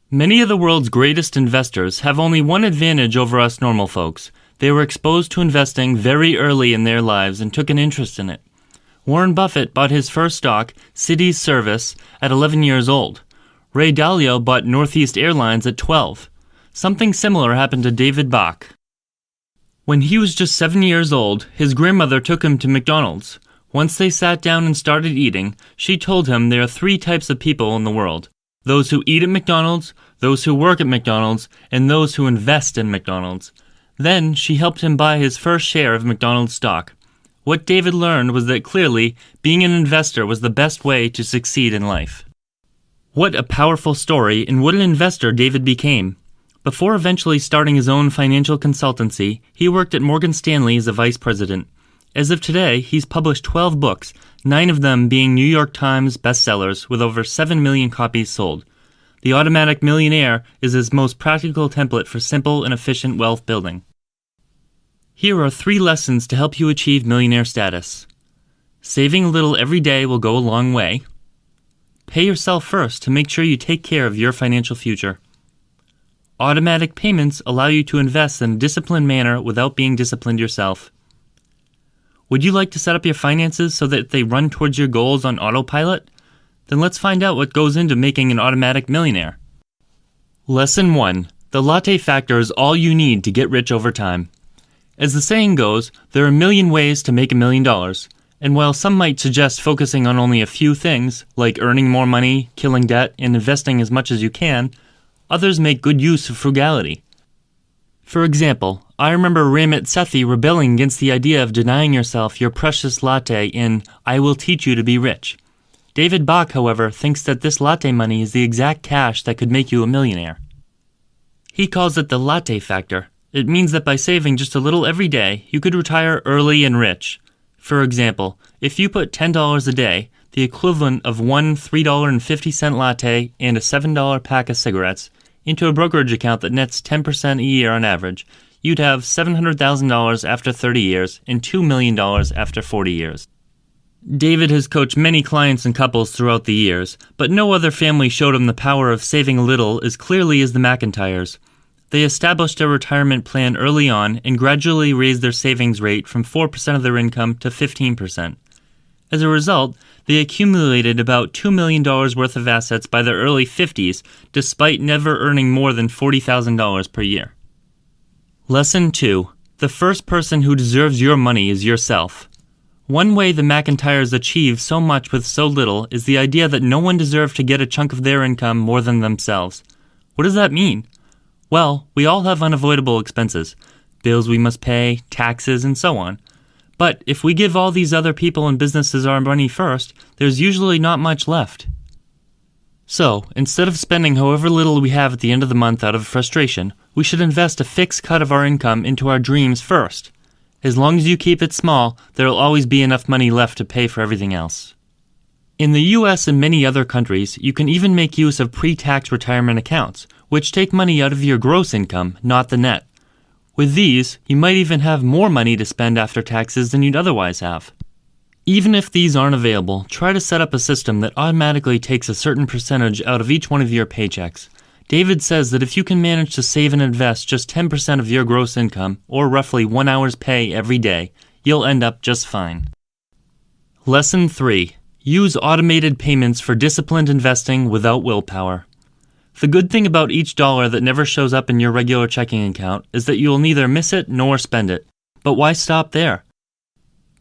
Many of the world's greatest investors have only one advantage over us normal folks. They were exposed to investing very early in their lives and took an interest in it. Warren Buffett bought his first stock, Cities Service, at 11 years old. Ray Dalio bought Northeast Airlines at 12. Something similar happened to David Bach. When he was just 7 years old, his grandmother took him to McDonald's. Once they sat down and started eating, she told him there are three types of people in the world: those who eat at McDonald's, those who work at McDonald's, and those who invest in McDonald's. Then she helped him buy his first share of McDonald's stock. What David learned was that clearly, being an investor was the best way to succeed in life. What a powerful story, and what an investor David became. Before eventually starting his own financial consultancy, he worked at Morgan Stanley as a vice president. As of today, he's published 12 books, 9 of them being New York Times bestsellers with over 7 million copies sold. The Automatic Millionaire is his most practical template for simple and efficient wealth building. Here are 3 lessons to help you achieve millionaire status. Saving a little every day will go a long way. Pay yourself first to make sure you take care of your financial future. Automatic payments allow you to invest in a disciplined manner without being disciplined yourself. Would you like to set up your finances so that they run towards your goals on autopilot? Then let's find out what goes into making an automatic millionaire. Lesson 1. The Latte Factor is all you need to get rich over time. As the saying goes, there are a million ways to make $1 million. And while some might suggest focusing on only a few things, like earning more money, killing debt, and investing as much as you can, others make good use of frugality. For example, I remember Ramit Sethi rebelling against the idea of denying yourself your precious latte in I Will Teach You to Be Rich. David Bach, however, thinks that this latte money is the exact cash that could make you a millionaire. He calls it the Latte Factor. It means that by saving just a little every day, you could retire early and rich. For example, if you put $10 a day, the equivalent of one $3.50 latte and a $7 pack of cigarettes, into a brokerage account that nets 10% a year on average, you'd have $700,000 after 30 years and $2 million after 40 years. David has coached many clients and couples throughout the years, but no other family showed him the power of saving a little as clearly as the McIntyres. They established a retirement plan early on and gradually raised their savings rate from 4% of their income to 15%. As a result, they accumulated about $2 million worth of assets by their early 50s, despite never earning more than $40,000 per year. Lesson 2. The first person who deserves your money is yourself. One way the McIntyres achieve so much with so little is the idea that no one deserves to get a chunk of their income more than themselves. What does that mean? Well, we all have unavoidable expenses, bills we must pay, taxes, and so on. But if we give all these other people and businesses our money first, there's usually not much left. So, instead of spending however little we have at the end of the month out of frustration, we should invest a fixed cut of our income into our dreams first. As long as you keep it small, there will always be enough money left to pay for everything else. In the US and many other countries, you can even make use of pre-tax retirement accounts, which take money out of your gross income, not the net. With these, you might even have more money to spend after taxes than you'd otherwise have. Even if these aren't available, try to set up a system that automatically takes a certain percentage out of each one of your paychecks. David says that if you can manage to save and invest just 10% of your gross income, or roughly 1 hour's pay every day, you'll end up just fine. Lesson 3. Use automated payments for disciplined investing without willpower. The good thing about each dollar that never shows up in your regular checking account is that you'll neither miss it nor spend it. But why stop there?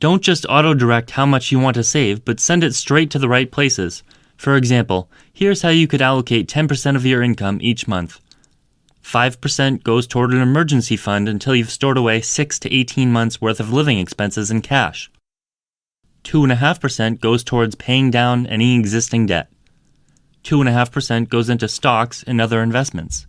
Don't just auto-direct how much you want to save, but send it straight to the right places. For example, here's how you could allocate 10% of your income each month. 5% goes toward an emergency fund until you've stored away 6 to 18 months worth of living expenses in cash. 2.5% goes towards paying down any existing debt. 2.5% goes into stocks and other investments.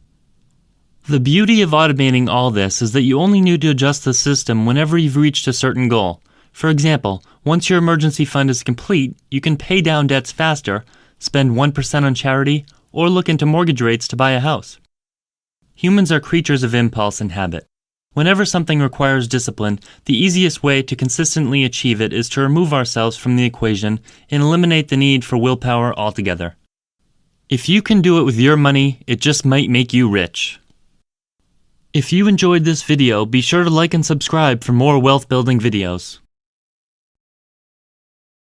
The beauty of automating all this is that you only need to adjust the system whenever you've reached a certain goal. For example, once your emergency fund is complete, you can pay down debts faster, spend 1% on charity, or look into mortgage rates to buy a house. Humans are creatures of impulse and habit. Whenever something requires discipline, the easiest way to consistently achieve it is to remove ourselves from the equation and eliminate the need for willpower altogether. If you can do it with your money, it just might make you rich. If you enjoyed this video, be sure to like and subscribe for more wealth building videos.